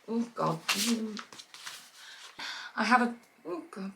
Oh God. I have a, oh God.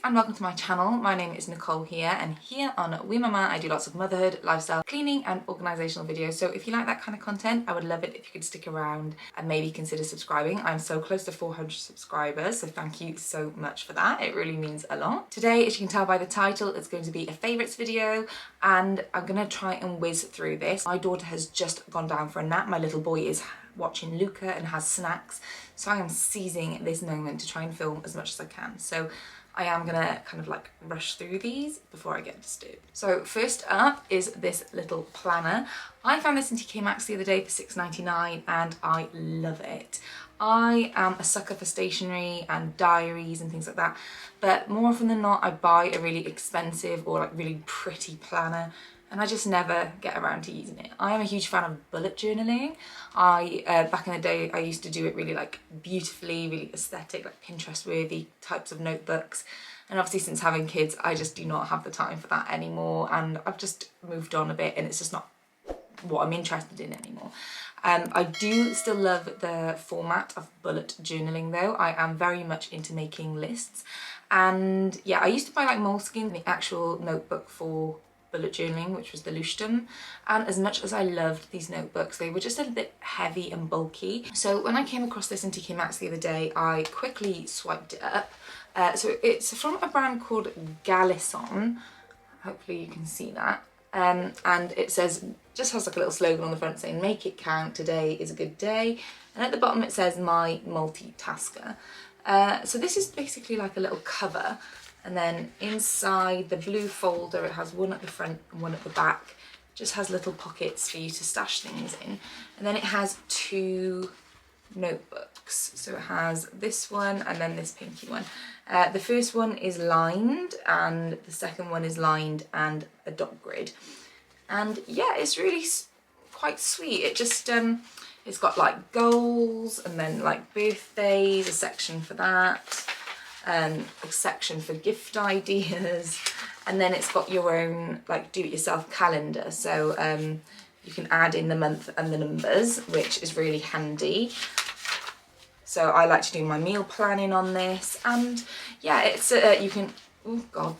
And welcome to my channel. My name is Nicole here, and here on We Mama I do lots of motherhood, lifestyle, cleaning and organisational videos. So if you like that kind of content, I would love it if you could stick around and maybe consider subscribing. I'm so close to 400 subscribers, so thank you so much for that. It really means a lot. Today, as you can tell by the title, it's going to be a favourites video, and I'm going to try and whiz through this. My daughter has just gone down for a nap. My little boy is watching Luca and has snacks, so I am seizing this moment to try and film as much as I can. So I am gonna kind of like rush through these before I get disturbed. So first up is this little planner. I found this in TK Maxx the other day for £6.99 and I love it. I am a sucker for stationery and diaries and things like that, but more often than not I buy a really expensive or like really pretty planner and I just never get around to using it. I am a huge fan of bullet journaling. Back in the day, I used to do it really like beautifully, really aesthetic, like Pinterest worthy types of notebooks. And obviously since having kids, I just do not have the time for that anymore. And I've just moved on a bit and it's just not what I'm interested in anymore. I do still love the format of bullet journaling though. I am very much into making lists. And yeah, I used to buy like Moleskine, the actual notebook for bullet journaling, which was the Leuchtturm, and as much as I loved these notebooks, they were just a bit heavy and bulky. So when I came across this in TK Maxx the other day, I quickly swiped it up. So it's from a brand called Galison. Hopefully you can see that. And it says, just has like a little slogan on the front saying, "Make it count, today is a good day." And at the bottom it says, "My multitasker." So this is basically like a little cover. And then inside the blue folder, it has one at the front and one at the back. Just has little pockets for you to stash things in. And then it has two notebooks. So it has this one and then this pinky one. The first one is lined and the second one is lined and a dot grid. And yeah, it's really quite sweet. It just, it's got like goals and then like birthdays, a section for that. A section for gift ideas, and then it's got your own like do-it-yourself calendar, so you can add in the month and the numbers, which is really handy. So I like to do my meal planning on this, and yeah, it's you can, oh God,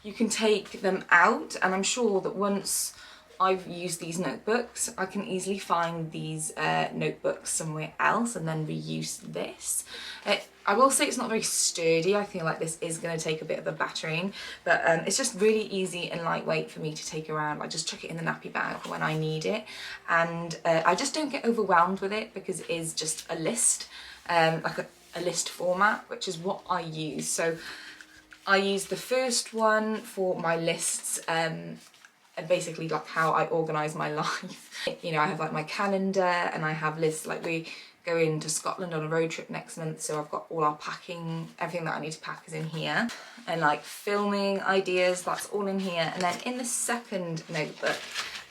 you can take them out, and I'm sure that once I've used these notebooks, I can easily find these notebooks somewhere else and then reuse this. I will say it's not very sturdy. I feel like this is going to take a bit of a battering, but it's just really easy and lightweight for me to take around. I just chuck it in the nappy bag when I need it, and I just don't get overwhelmed with it because it is just a list, like a list format, which is what I use. So I use the first one for my lists, and basically like how I organise my life. You know, I have like my calendar and I have lists, like we go into Scotland on a road trip next month, so I've got all our packing, everything that I need to pack is in here, and like filming ideas, that's all in here. And then in the second notebook,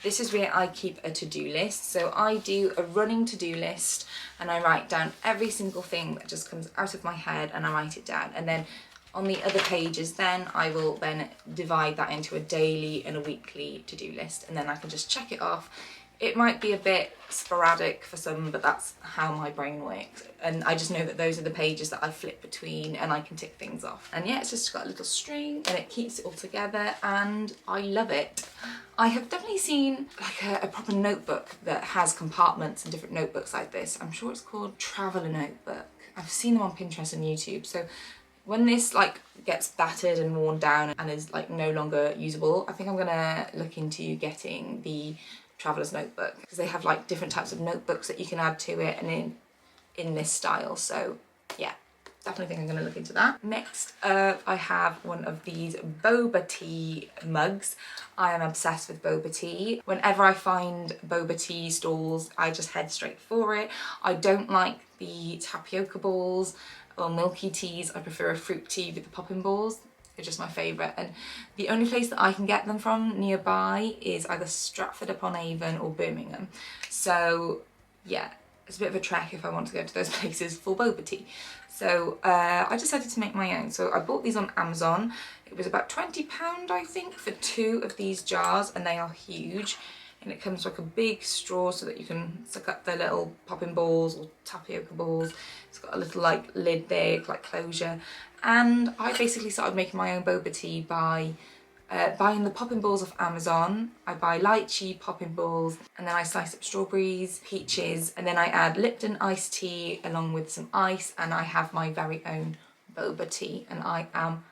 this is where I keep a to-do list. So I do a running to-do list and I write down every single thing that just comes out of my head and I write it down, and then on the other pages then I will then divide that into a daily and a weekly to-do list, and then I can just check it off. It might be a bit sporadic for some, but that's how my brain works. And I just know that those are the pages that I flip between and I can tick things off. And yeah, it's just got a little string and it keeps it all together and I love it. I have definitely seen like a proper notebook that has compartments and different notebooks like this. I'm sure it's called Traveller Notebook. I've seen them on Pinterest and YouTube. So when this like gets battered and worn down and is like no longer usable, I think I'm gonna look into getting the Traveller's Notebook, because they have like different types of notebooks that you can add to it and in this style. So yeah, definitely think I'm going to look into that. Next up, I have one of these boba tea mugs. I am obsessed with boba tea. Whenever I find boba tea stalls, I just head straight for it. I don't like the tapioca balls or milky teas. I prefer a fruit tea with the popping balls. They're just my favourite, and the only place that I can get them from nearby is either Stratford-upon-Avon or Birmingham. So yeah, it's a bit of a trek if I want to go to those places for boba tea. So I decided to make my own. So I bought these on Amazon. It was about £20, I think, for 2 of these jars, and they are huge. And it comes like a big straw so that you can suck up the little popping balls or tapioca balls. It's got a little like lid there, like closure. And I basically started making my own boba tea by buying the popping balls off Amazon. I buy lychee popping balls, and then I slice up strawberries, peaches, and then I add Lipton iced tea along with some ice, and I have my very own boba tea, and I am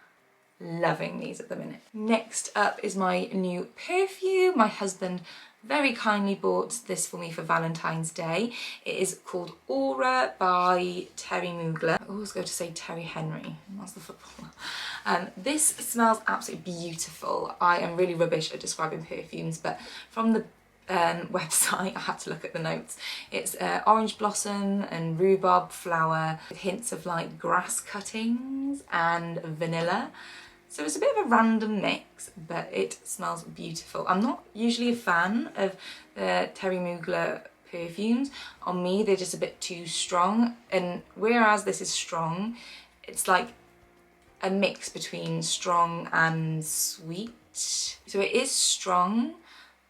loving these at the minute. Next up is my new perfume. My husband very kindly bought this for me for Valentine's Day. It is called Aura by Thierry Mugler. I always go to say Terry Henry, that's the footballer. This smells absolutely beautiful. I am really rubbish at describing perfumes, but from the website, I had to look at the notes. It's orange blossom and rhubarb flower with hints of like grass cuttings and vanilla. So it's a bit of a random mix, but it smells beautiful. I'm not usually a fan of the Thierry Mugler perfumes. On me, they're just a bit too strong. And whereas this is strong, it's like a mix between strong and sweet. So it is strong,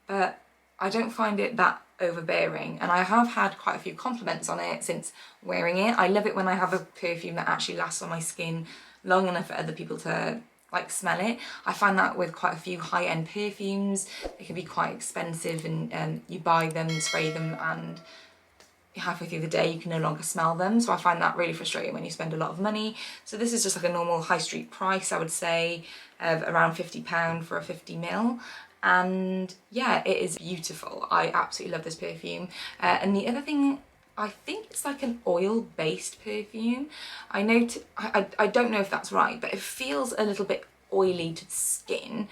but I don't find it that overbearing. And I have had quite a few compliments on it since wearing it. I love it when I have a perfume that actually lasts on my skin long enough for other people to like smell it. I find that with quite a few high-end perfumes, they can be quite expensive, and you buy them, spray them, and halfway through the day you can no longer smell them. So I find that really frustrating when you spend a lot of money. So this is just like a normal high street price, I would say, of around £50 for a 50ml. And yeah, it is beautiful. I absolutely love this perfume. And the other thing, I think it's like an oil-based perfume. I don't know if that's right, but it feels a little bit oily to the skin.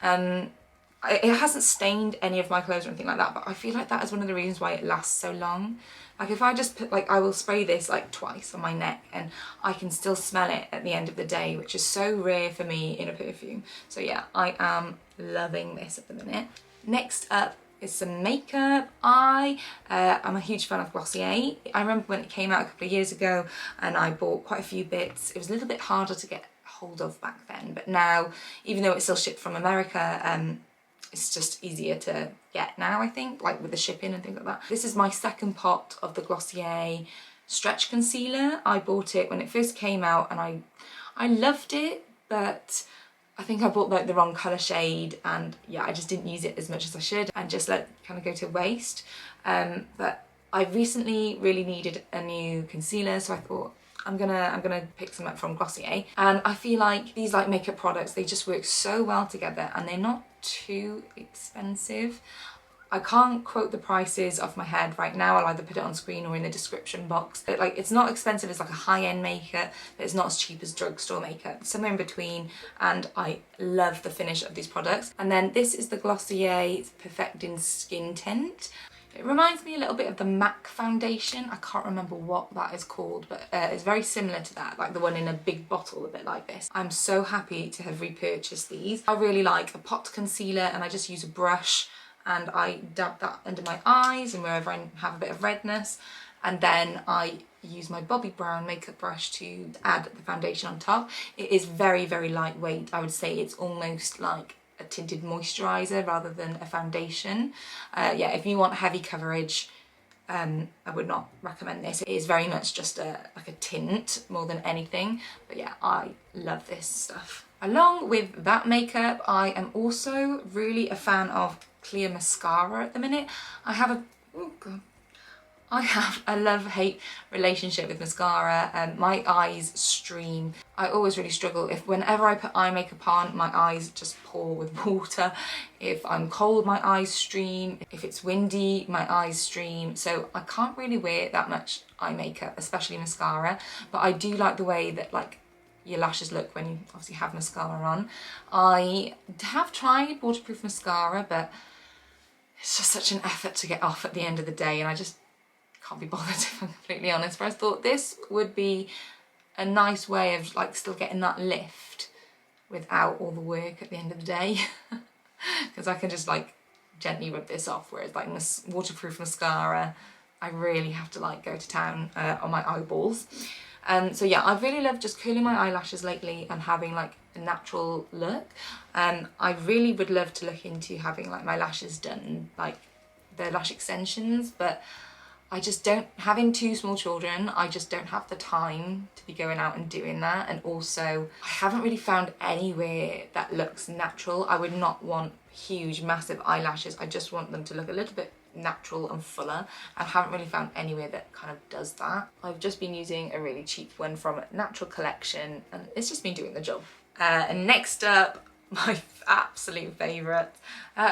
It hasn't stained any of my clothes or anything like that, but I feel like that is one of the reasons why it lasts so long. Like if I just put, like, I will spray this like twice on my neck and I can still smell it at the end of the day, which is so rare for me in a perfume. So yeah, I am loving this at the minute. Next up is some makeup. I'm a huge fan of Glossier. I remember when it came out a couple of years ago and I bought quite a few bits. It was a little bit harder to get hold of back then, but now, even though it's still shipped from America, it's just easier to get now, I think, like with the shipping and things like that. This is my second pot of the Glossier Stretch Concealer. I bought it when it first came out and I loved it, but I think I bought like the wrong colour shade, and yeah, I just didn't use it as much as I should and just let it kind of go to waste. But I recently really needed a new concealer, so I thought I'm gonna pick some up from Glossier. And I feel like these like makeup products, they just work so well together and they're not too expensive. I can't quote the prices off my head right now. I'll either put it on screen or in the description box. But like, it's not expensive, it's like a high-end makeup, but it's not as cheap as drugstore makeup. Somewhere in between, and I love the finish of these products. And then this is the Glossier Perfecting Skin Tint. It reminds me a little bit of the MAC foundation. I can't remember what that is called, but it's very similar to that, like the one in a big bottle, a bit like this. I'm so happy to have repurchased these. I really like a pot concealer, and I just use a brush and I dab that under my eyes and wherever I have a bit of redness. And then I use my Bobbi Brown makeup brush to add the foundation on top. It is very, very lightweight. I would say it's almost like a tinted moisturiser rather than a foundation. Yeah, if you want heavy coverage, I would not recommend this. It is very much just like a tint more than anything. But yeah, I love this stuff. Along with that makeup, I am also really a fan of clear mascara at the minute. I I have a love-hate relationship with mascara. My eyes stream. I always really struggle whenever I put eye makeup on, my eyes just pour with water. If I'm cold, my eyes stream. If it's windy, my eyes stream. So I can't really wear that much eye makeup, especially mascara. But I do like the way that like your lashes look when you obviously have mascara on. I have tried waterproof mascara, but it's just such an effort to get off at the end of the day, and I just can't be bothered, if I'm completely honest. But I thought this would be a nice way of like still getting that lift without all the work at the end of the day, because I can just like gently rub this off, whereas like waterproof mascara, I really have to like go to town on my eyeballs. So yeah, I've really loved just curling my eyelashes lately and having like a natural look. I really would love to look into having like my lashes done, like the lash extensions, but I just don't, having 2 small children, I just don't have the time to be going out and doing that. And also I haven't really found anywhere that looks natural. I would not want huge, massive eyelashes. I just want them to look a little bit natural and fuller. I haven't really found anywhere that kind of does that. I've just been using a really cheap one from Natural Collection, and it's just been doing the job. And next up, my absolute favourite,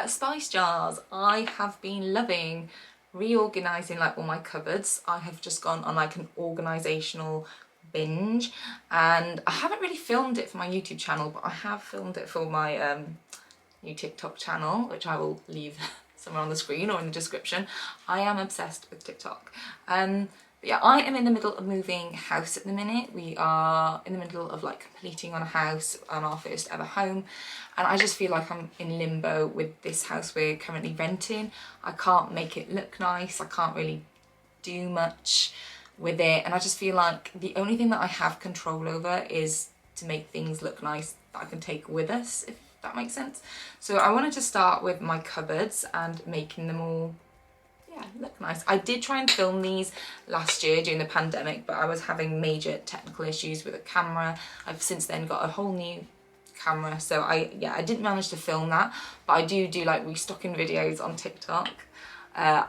spice jars. I have been loving reorganising like all my cupboards. I have just gone on like an organisational binge, and I haven't really filmed it for my YouTube channel, but I have filmed it for my new TikTok channel, which I will leave somewhere on the screen or in the description. I am obsessed with TikTok. But yeah, I am in the middle of moving house at the minute. We are in the middle of like completing on a house, on our first ever home. And I just feel like I'm in limbo with this house we're currently renting. I can't make it look nice. I can't really do much with it. And I just feel like the only thing that I have control over is to make things look nice that I can take with us, if that makes sense. So I wanted to start with my cupboards and making them all, yeah, look nice. I did try and film these last year during the pandemic, but I was having major technical issues with a camera. I've since then got a whole new camera, so I didn't manage to film that, but I do like restocking videos on TikTok,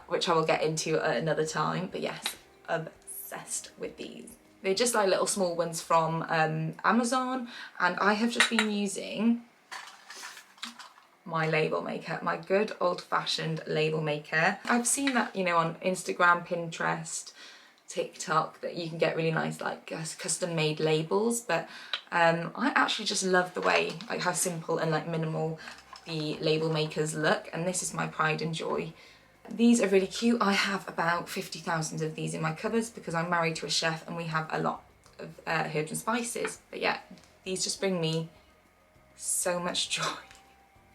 which I will get into at another time. But yes, obsessed with these. They're just like little small ones from Amazon, and I have just been using my label maker, my good old-fashioned label maker. I've seen that, you know, on Instagram, Pinterest, TikTok, that you can get really nice like custom made labels, but I actually just love the way, like how simple and like minimal the label makers look, and this is my pride and joy. These are really cute. I have about 50,000 of these in my cupboards because I'm married to a chef and we have a lot of herbs and spices. But yeah, these just bring me so much joy.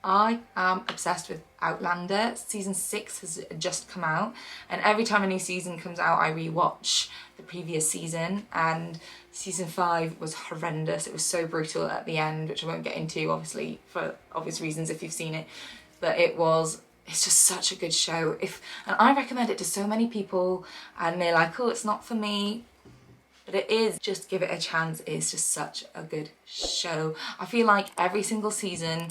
I am obsessed with Outlander. Season 6 has just come out, and every time a new season comes out I rewatch the previous season, and season 5 was horrendous. It was so brutal at the end, which I won't get into obviously for obvious reasons if you've seen it, but it's just such a good show. And I recommend it to so many people and they're like, oh, it's not for me. But it is, just give it a chance. It's just such a good show. I feel like every single season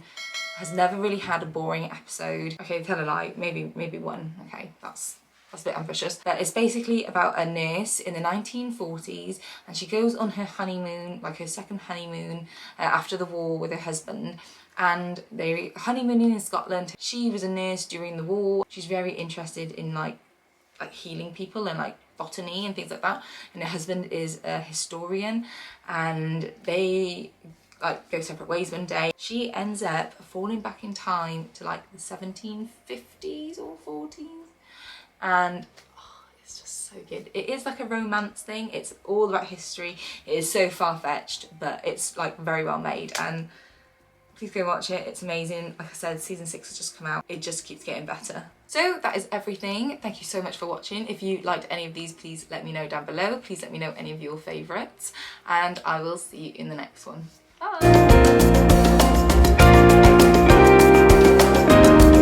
has never really had a boring episode. Okay, tell a lie, maybe one. Okay, that's a bit ambitious. But it's basically about a nurse in the 1940s, and she goes on her honeymoon, like her second honeymoon after the war with her husband, and they're honeymooning in Scotland. She was a nurse during the war. She's very interested in like healing people and like botany and things like that, and her husband is a historian, and they like go separate ways one day. She ends up falling back in time to like the 1750s or 40s, and it's just so good. It is like a romance thing. It's all about history. It is so far-fetched, but it's like very well made, and please go watch it. It's amazing. Like I said, season 6 has just come out. It just keeps getting better. So that is everything. Thank you so much for watching. If you liked any of these, please let me know down below. Please let me know any of your favourites, and I will see you in the next one. Bye!